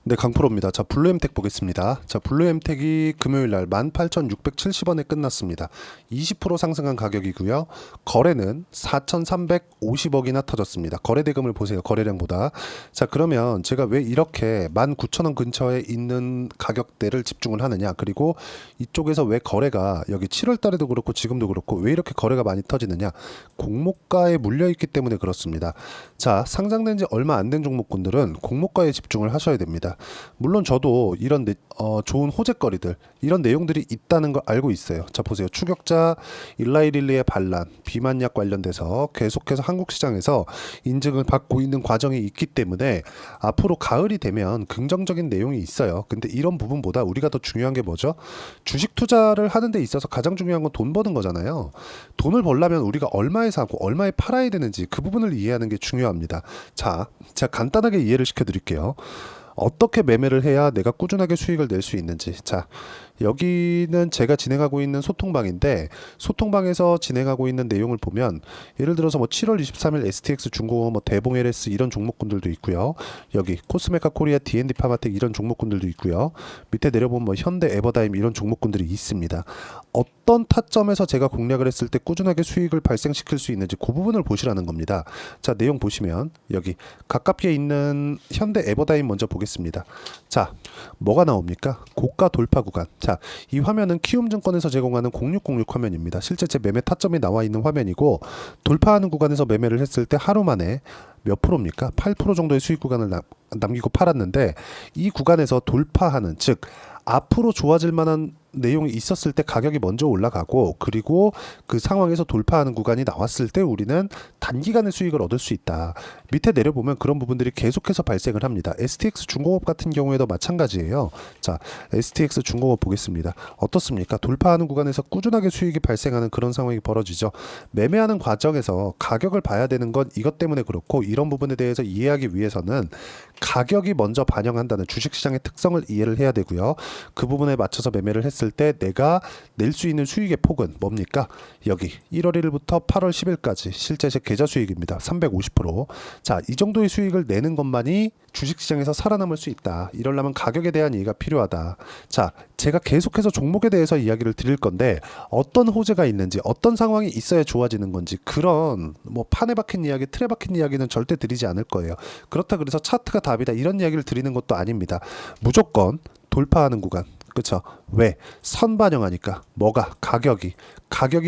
네, 강프로입니다. 자, 블루엠텍 보겠습니다. 자, 블루엠텍이 금요일 날 18,670원에 끝났습니다. 20% 상승한 가격이고요. 거래는 4,350억이나 터졌습니다. 거래 대금을 보세요. 거래량보다. 자, 그러면 제가 왜 이렇게 19,000원 근처에 있는 가격대를 집중을 하느냐? 그리고 이쪽에서 왜 거래가 여기 7월 달에도 그렇고 지금도 그렇고 왜 이렇게 거래가 많이 터지느냐? 공모가에 물려 있기 때문에 그렇습니다. 자, 상장된 지 얼마 안 된 종목군들은 공모가에 집중을 하셔야 됩니다. 물론 저도 이런 좋은 호재거리들 이런 내용들이 있다는 걸 알고 있어요. 자, 보세요. 추격자 일라이릴리의 반란 비만약 관련돼서 계속해서 한국 시장에서 인증을 받고 있는 과정이 있기 때문에 앞으로 가을이 되면 긍정적인 내용이 있어요. 근데 이런 부분보다 우리가 더 중요한 게 뭐죠? 주식 투자를 하는 데 있어서 가장 중요한 건 돈 버는 거잖아요. 돈을 벌려면 우리가 얼마에 사고 얼마에 팔아야 되는지 그 부분을 이해하는 게 중요합니다. 자, 제가 간단하게 이해를 시켜드릴게요. 어떻게 매매를 해야 내가 꾸준하게 수익을 낼 수 있는지. 자, 여기는 제가 진행하고 있는 소통방인데 소통방에서 진행하고 있는 내용을 보면 예를 들어서 뭐 7월 23일 STX 중공업 뭐 대봉 LS 이런 종목군들도 있고요. 여기 코스메카 코리아 D&D 파마텍 이런 종목군들도 있고요. 밑에 내려보면 뭐 현대 에버다임 이런 종목군들이 있습니다. 어떤 타점에서 제가 공략을 했을 때 꾸준하게 수익을 발생시킬 수 있는지 그 부분을 보시라는 겁니다. 자, 내용 보시면 여기 가깝게 있는 현대 에버다임 먼저 보겠습니다. 자, 뭐가 나옵니까? 고가 돌파 구간. 자, 이 화면은 키움증권에서 제공하는 0606 화면입니다. 실제 제 매매 타점이 나와 있는 화면이고 돌파하는 구간에서 매매를 했을 때 하루 만에 몇 프로입니까? 8% 정도의 수익 구간을 남기고 팔았는데 이 구간에서 돌파하는 즉 앞으로 좋아질 만한 내용이 있었을 때 가격이 먼저 올라가고 그리고 그 상황에서 돌파하는 구간이 나왔을 때 우리는 단기간의 수익을 얻을 수 있다. 밑에 내려보면 그런 부분들이 계속해서 발생을 합니다. STX 중공업 같은 경우에도 마찬가지예요. 자, STX 중공업 보겠습니다. 어떻습니까? 돌파하는 구간에서 꾸준하게 수익이 발생하는 그런 상황이 벌어지죠. 매매하는 과정에서 가격을 봐야 되는 건 이것 때문에 그렇고 이런 부분에 대해서 이해하기 위해서는 가격이 먼저 반영한다는 주식시장의 특성을 이해를 해야 되고요. 그 부분에 맞춰서 매매를 했을 때 내가 낼 수 있는 수익의 폭은 뭡니까? 여기 1월 1일부터 8월 10일까지 실제 제 계좌 수익입니다. 350%. 자, 이 정도의 수익을 내는 것만이 주식시장에서 살아남을 수 있다. 이러려면 가격에 대한 이해가 필요하다. 자, 제가 계속해서 종목에 대해서 이야기를 드릴 건데 어떤 호재가 있는지 어떤 상황이 있어야 좋아지는 건지 그런 뭐 판에 박힌 이야기, 틀에 박힌 이야기는 절대 드리지 않을 거예요. 그렇다 그래서 차트가 답이다 이런 이야기를 드리는 것도 아닙니다. 무조건 돌파하는 구간. 그렇죠. 왜? 선 반영하니까. 뭐가? 가격이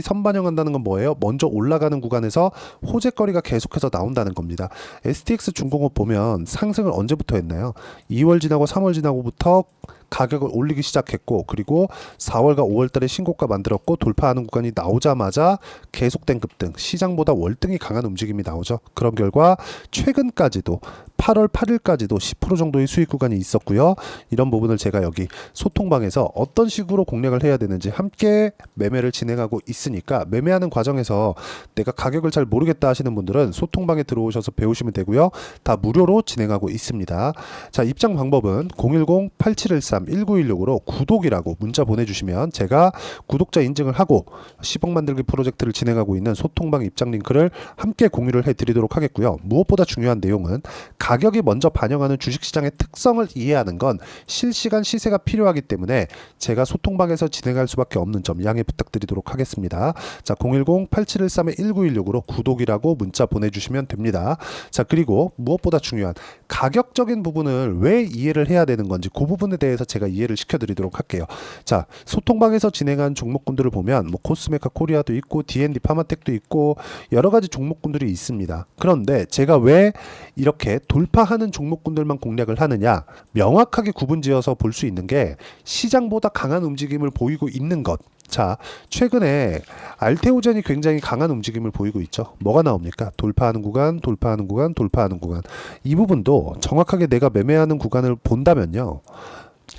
선 반영한다는 건 뭐예요? 먼저 올라가는 구간에서 호재거리가 계속해서 나온다는 겁니다. STX 중공업 보면 상승을 언제부터 했나요? 2월 지나고 3월 지나고부터 가격을 올리기 시작했고 그리고 4월과 5월 달에 신고가 만들었고 돌파하는 구간이 나오자마자 계속된 급등, 시장보다 월등히 강한 움직임이 나오죠. 그런 결과 최근까지도 8월 8일까지도 10% 정도의 수익 구간이 있었고요. 이런 부분을 제가 여기 소통방에서 어떤 식으로 공략을 해야 되는지 함께 매매를 진행하고 있으니까 매매하는 과정에서 내가 가격을 잘 모르겠다 하시는 분들은 소통방에 들어오셔서 배우시면 되고요. 다 무료로 진행하고 있습니다. 자, 입장 방법은 010-8713-1916으로 구독이라고 문자 보내주시면 제가 구독자 인증을 하고 10억 만들기 프로젝트를 진행하고 있는 소통방 입장 링크를 함께 공유를 해드리도록 하겠고요. 무엇보다 중요한 내용은 가격이 먼저 반영하는 주식시장의 특성을 이해하는 건 실시간 시세가 필요하기 때문에 제가 소통방에서 진행할 수밖에 없는 점 양해 부탁드리도록 하겠습니다. 자, 010-8713-1916으로 구독이라고 문자 보내주시면 됩니다. 자, 그리고 무엇보다 중요한 가격적인 부분을 왜 이해를 해야 되는 건지 그 부분에 대해서 제가 이해를 시켜드리도록 할게요. 자, 소통방에서 진행한 종목군들을 보면 뭐 코스메카 코리아도 있고 D&D 파마텍도 있고 여러 가지 종목군들이 있습니다. 그런데 제가 왜 이렇게 돌파하는 종목군들만 공략을 하느냐? 명확하게 구분지어서 볼 수 있는 게 시장보다 강한 움직임을 보이고 있는 것. 자, 최근에 알테오젠이 굉장히 강한 움직임을 보이고 있죠. 뭐가 나옵니까? 돌파하는 구간, 돌파하는 구간, 돌파하는 구간. 이 부분도 정확하게 내가 매매하는 구간을 본다면요.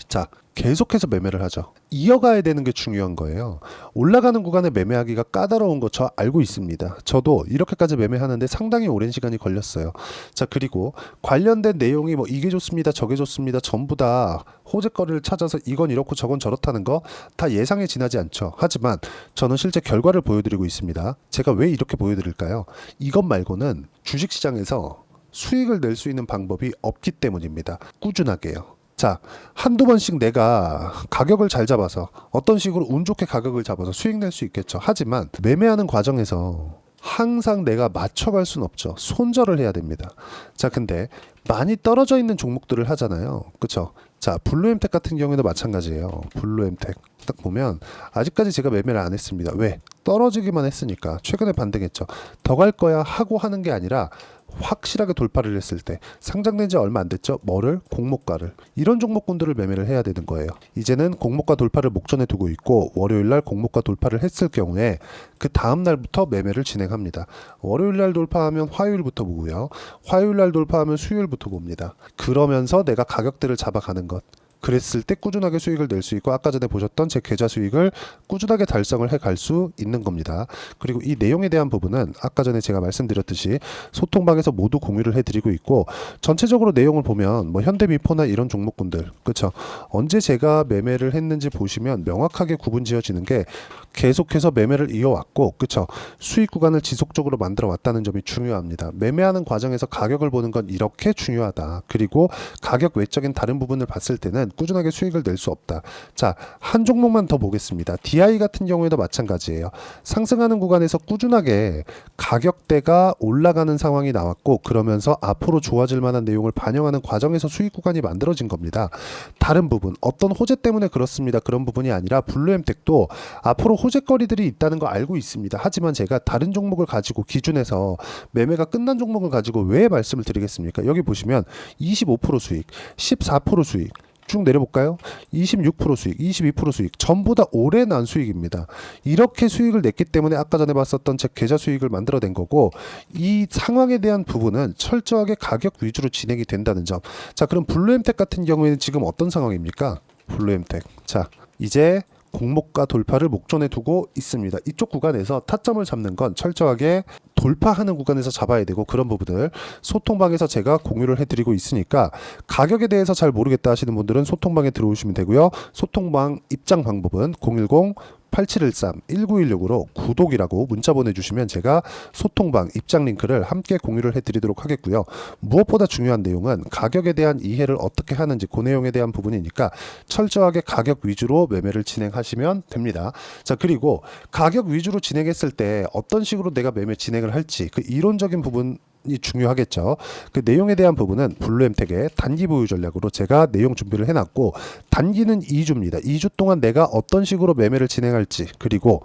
자, 계속해서 매매를 하죠. 이어가야 되는 게 중요한 거예요. 올라가는 구간에 매매하기가 까다로운 거 저 알고 있습니다. 저도 이렇게까지 매매하는데 상당히 오랜 시간이 걸렸어요. 자, 그리고 관련된 내용이 뭐 이게 좋습니다, 저게 좋습니다, 전부 다 호재거리를 찾아서 이건 이렇고 저건 저렇다는 거 다 예상에 지나지 않죠. 하지만 저는 실제 결과를 보여드리고 있습니다. 제가 왜 이렇게 보여드릴까요? 이것 말고는 주식시장에서 수익을 낼 수 있는 방법이 없기 때문입니다. 꾸준하게요. 자, 한두 번씩 내가 가격을 잘 잡아서 어떤 식으로 운 좋게 가격을 잡아서 수익 낼 수 있겠죠. 하지만 매매하는 과정에서 항상 내가 맞춰갈 순 없죠. 손절을 해야 됩니다. 자, 근데 많이 떨어져 있는 종목들을 하잖아요. 그쵸? 자, 블루엠텍 같은 경우에도 마찬가지예요. 블루엠텍 딱 보면 아직까지 제가 매매를 안 했습니다. 왜? 떨어지기만 했으니까. 최근에 반등했죠. 더 갈 거야 하고 하는 게 아니라 확실하게 돌파를 했을 때, 상장된 지 얼마 안 됐죠? 뭐를? 공모가를. 이런 종목군들을 매매를 해야 되는 거예요. 이제는 공모가 돌파를 목전에 두고 있고, 월요일날 공모가 돌파를 했을 경우에 그 다음 날부터 매매를 진행합니다. 월요일날 돌파하면 화요일부터 보고요, 화요일날 돌파하면 수요일부터 봅니다. 그러면서 내가 가격대를 잡아가는 것, 그랬을 때 꾸준하게 수익을 낼 수 있고, 아까 전에 보셨던 제 계좌 수익을 꾸준하게 달성을 해 갈 수 있는 겁니다. 그리고 이 내용에 대한 부분은 아까 전에 제가 말씀드렸듯이 소통방에서 모두 공유를 해드리고 있고, 전체적으로 내용을 보면 뭐 현대미포나 이런 종목군들, 그쵸, 언제 제가 매매를 했는지 보시면 명확하게 구분 지어지는 게, 계속해서 매매를 이어왔고, 그쵸, 수익 구간을 지속적으로 만들어 왔다는 점이 중요합니다. 매매하는 과정에서 가격을 보는 건 이렇게 중요하다. 그리고 가격 외적인 다른 부분을 봤을 때는 꾸준하게 수익을 낼 수 없다. 자, 한 종목만 더 보겠습니다. DI 같은 경우에도 마찬가지예요. 상승하는 구간에서 꾸준하게 가격대가 올라가는 상황이 나왔고, 그러면서 앞으로 좋아질 만한 내용을 반영하는 과정에서 수익 구간이 만들어진 겁니다. 다른 부분, 어떤 호재 때문에 그렇습니다. 그런 부분이 아니라 블루엠텍도 앞으로 호재거리들이 있다는 거 알고 있습니다. 하지만 제가 다른 종목을 가지고 기준해서 매매가 끝난 종목을 가지고 왜 말씀을 드리겠습니까? 여기 보시면 25% 수익, 14% 수익, 쭉 내려볼까요? 26% 수익, 22% 수익, 전부 다 오래 난 수익입니다. 이렇게 수익을 냈기 때문에 아까 전에 봤었던 제 계좌 수익을 만들어낸 거고, 이 상황에 대한 부분은 철저하게 가격 위주로 진행이 된다는 점. 자, 그럼 블루엠텍 같은 경우에는 지금 어떤 상황입니까? 블루엠텍. 자, 이제 공모가 돌파를 목전에 두고 있습니다. 이쪽 구간에서 타점을 잡는 건 철저하게 돌파하는 구간에서 잡아야 되고, 그런 부분을 소통방에서 제가 공유를 해드리고 있으니까, 가격에 대해서 잘 모르겠다 하시는 분들은 소통방에 들어오시면 되고요. 소통방 입장 방법은 010-8713-1916으로 구독이라고 문자 보내주시면 제가 소통방 입장 링크를 함께 공유를 해드리도록 하겠고요. 무엇보다 중요한 내용은 가격에 대한 이해를 어떻게 하는지, 그 내용에 대한 부분이니까 철저하게 가격 위주로 매매를 진행하시면 됩니다. 자, 그리고 가격 위주로 진행했을 때 어떤 식으로 내가 매매 진행을 할지, 그 이론적인 부분 이 중요하겠죠. 그 내용에 대한 부분은 블루엠텍의 단기 보유 전략으로 제가 내용 준비를 해놨고, 단기는 2주입니다. 2주 동안 내가 어떤 식으로 매매를 진행할지, 그리고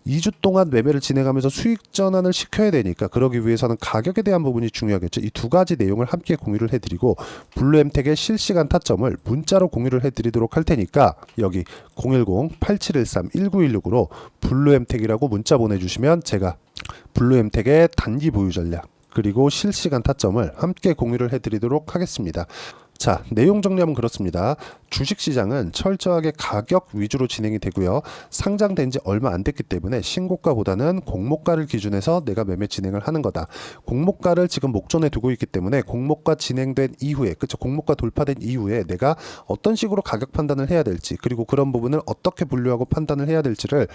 2주 동안 매매를 진행하면서 수익 전환을 시켜야 되니까, 그러기 위해서는 가격에 대한 부분이 중요하겠죠. 이 두 가지 내용을 함께 공유를 해드리고, 블루엠텍의 실시간 타점을 문자로 공유를 해드리도록 할 테니까, 여기 010-8713-1916으로 블루엠텍이라고 문자 보내주시면 제가 블루엠텍의 단기 보유 전략 그리고 실시간 타점을 함께 공유를 해드리도록 하겠습니다. 자, 내용 정리하면 그렇습니다. 주식시장은 철저하게 가격 위주로 진행이 되고요. 상장된 지 얼마 안 됐기 때문에 신고가보다는 공모가를 기준해서 내가 매매 진행을 하는 거다. 공모가를 지금 목전에 두고 있기 때문에 공모가 진행된 이후에, 그쵸, 공모가 돌파된 이후에 내가 어떤 식으로 가격 판단을 해야 될지, 그리고 그런 부분을 어떻게 분류하고 판단을 해야 될지를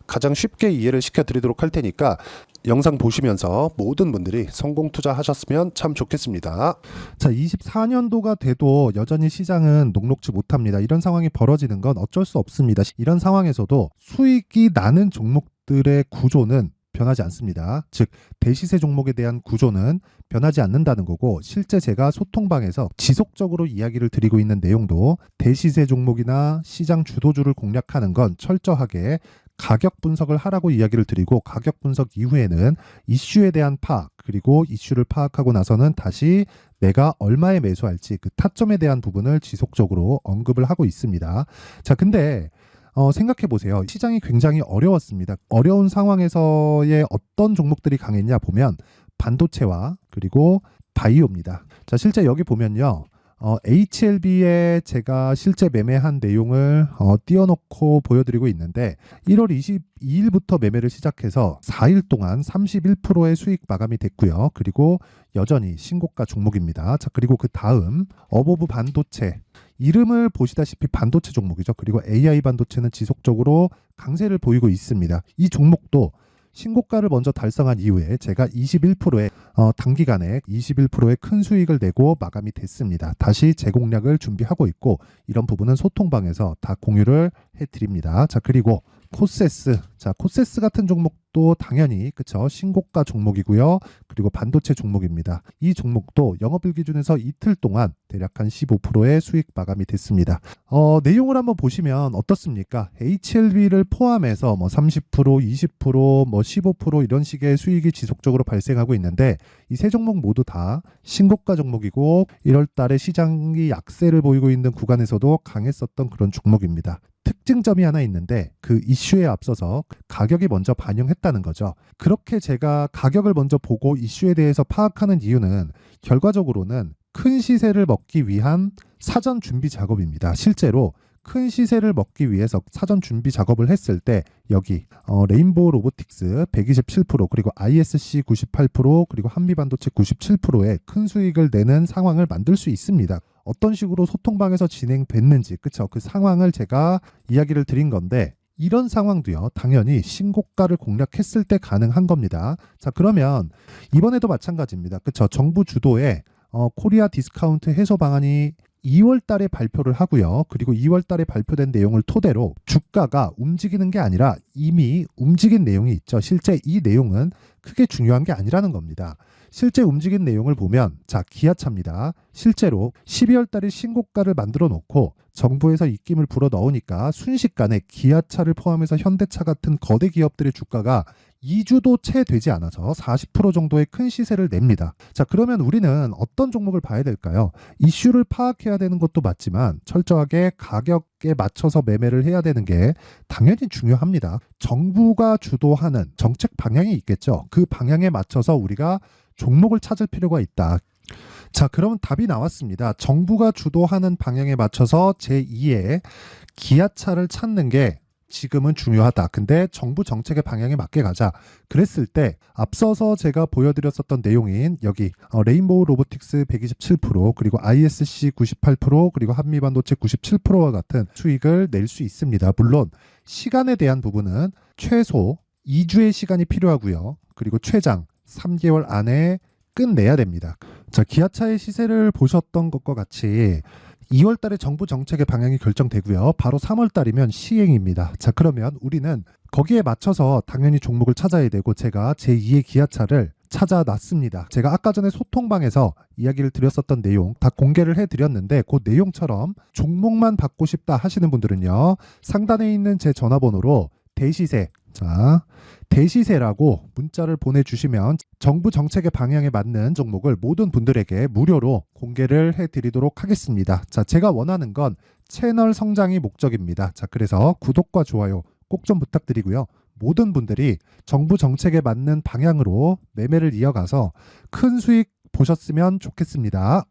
가장 쉽게 이해를 시켜드리도록 할 테니까, 영상 보시면서 모든 분들이 성공 투자하셨으면 참 좋겠습니다. 자, 24년도가 돼도 여전히 시장은 녹록지 못합니다. 이런 상황이 벌어지는 건 어쩔 수 없습니다. 이런 상황에서도 수익이 나는 종목들의 구조는 변하지 않습니다. 즉, 대시세 종목에 대한 구조는 변하지 않는다는 거고, 실제 제가 소통방에서 지속적으로 이야기를 드리고 있는 내용도, 대시세 종목이나 시장 주도주를 공략하는 건 철저하게 가격 분석을 하라고 이야기를 드리고, 가격 분석 이후에는 이슈에 대한 파악, 그리고 이슈를 파악하고 나서는 다시 내가 얼마에 매수할지 그 타점에 대한 부분을 지속적으로 언급을 하고 있습니다. 자, 근데 생각해 보세요. 시장이 굉장히 어려웠습니다. 어려운 상황에서의 어떤 종목들이 강했냐 보면 반도체와 그리고 바이오입니다. 자, 실제 여기 보면요. HLB에 제가 실제 매매한 내용을 띄워놓고 보여드리고 있는데, 1월 22일부터 매매를 시작해서 4일 동안 31%의 수익 마감이 됐고요. 그리고 여전히 신고가 종목입니다. 자, 그리고 그 다음 어보브 반도체, 이름을 보시다시피 반도체 종목이죠. 그리고 AI 반도체는 지속적으로 강세를 보이고 있습니다. 이 종목도 신고가를 먼저 달성한 이후에 제가 21%의 단기간에 21%의 큰 수익을 내고 마감이 됐습니다. 다시 재공략을 준비하고 있고 이런 부분은 소통방에서 다 공유를 해드립니다. 자, 그리고 코세스. 자, 코세스 같은 종목도 당연히 그쵸, 신고가 종목이고요. 그리고 반도체 종목입니다. 이 종목도 영업일 기준에서 이틀 동안 대략 한 15%의 수익 마감이 됐습니다. 내용을 한번 보시면 어떻습니까? HLB를 포함해서 뭐 30%, 20%, 뭐 15% 이런 식의 수익이 지속적으로 발생하고 있는데 이 세 종목 모두 다 신고가 종목이고 1월 달에 시장이 약세를 보이고 있는 구간에서도 강했었던 그런 종목입니다. 특징점이 하나 있는데 그 이슈에 앞서서 가격이 먼저 반영했다는 거죠. 그렇게 제가 가격을 먼저 보고 이슈에 대해서 파악하는 이유는 결과적으로는 큰 시세를 먹기 위한 사전 준비 작업입니다. 실제로 큰 시세를 먹기 위해서 사전 준비 작업을 했을 때 여기 레인보우 로보틱스 127% 그리고 ISC 98% 그리고 한미반도체 97%의 큰 수익을 내는 상황을 만들 수 있습니다. 어떤 식으로 소통방에서 진행됐는지 그쵸, 그 상황을 제가 이야기를 드린 건데 이런 상황도요 당연히 신고가를 공략했을 때 가능한 겁니다. 자, 그러면 이번에도 마찬가지입니다. 그쵸, 정부 주도의 코리아 디스카운트 해소 방안이 2월 달에 발표를 하고요. 그리고 2월 달에 발표된 내용을 토대로 주가가 움직이는 게 아니라 이미 움직인 내용이 있죠. 실제 이 내용은 크게 중요한 게 아니라는 겁니다. 실제 움직인 내용을 보면 자, 기아차입니다. 실제로 12월 달에 신고가를 만들어 놓고 정부에서 입김을 불어 넣으니까 순식간에 기아차를 포함해서 현대차 같은 거대 기업들의 주가가 2주도 채 되지 않아서 40% 정도의 큰 시세를 냅니다. 자, 그러면 우리는 어떤 종목을 봐야 될까요? 이슈를 파악해야 되는 것도 맞지만 철저하게 가격에 맞춰서 매매를 해야 되는 게 당연히 중요합니다. 정부가 주도하는 정책 방향이 있겠죠. 그 방향에 맞춰서 우리가 종목을 찾을 필요가 있다. 자, 그러면 답이 나왔습니다. 정부가 주도하는 방향에 맞춰서 제2의 기아차를 찾는 게 지금은 중요하다. 근데 정부 정책의 방향에 맞게 가자. 그랬을 때 앞서서 제가 보여드렸었던 내용인 여기 레인보우 로보틱스 127% 그리고 ISC 98% 그리고 한미반도체 97%와 같은 수익을 낼 수 있습니다. 물론 시간에 대한 부분은 최소 2주의 시간이 필요하고요. 그리고 최장 3개월 안에 끝내야 됩니다. 자, 기아차의 시세를 보셨던 것과 같이 2월 달에 정부 정책의 방향이 결정되고요. 바로 3월 달이면 시행입니다. 자, 그러면 우리는 거기에 맞춰서 당연히 종목을 찾아야 되고 제가 제2의 기아차를 찾아놨습니다. 제가 아까 전에 소통방에서 이야기를 드렸었던 내용 다 공개를 해드렸는데 그 내용처럼 종목만 받고 싶다 하시는 분들은요. 상단에 있는 제 전화번호로 대시세, 자, 대시세라고 문자를 보내주시면 정부 정책의 방향에 맞는 종목을 모든 분들에게 무료로 공개를 해드리도록 하겠습니다. 자, 제가 원하는 건 채널 성장이 목적입니다. 자, 그래서 구독과 좋아요 꼭 좀 부탁드리고요. 모든 분들이 정부 정책에 맞는 방향으로 매매를 이어가서 큰 수익 보셨으면 좋겠습니다.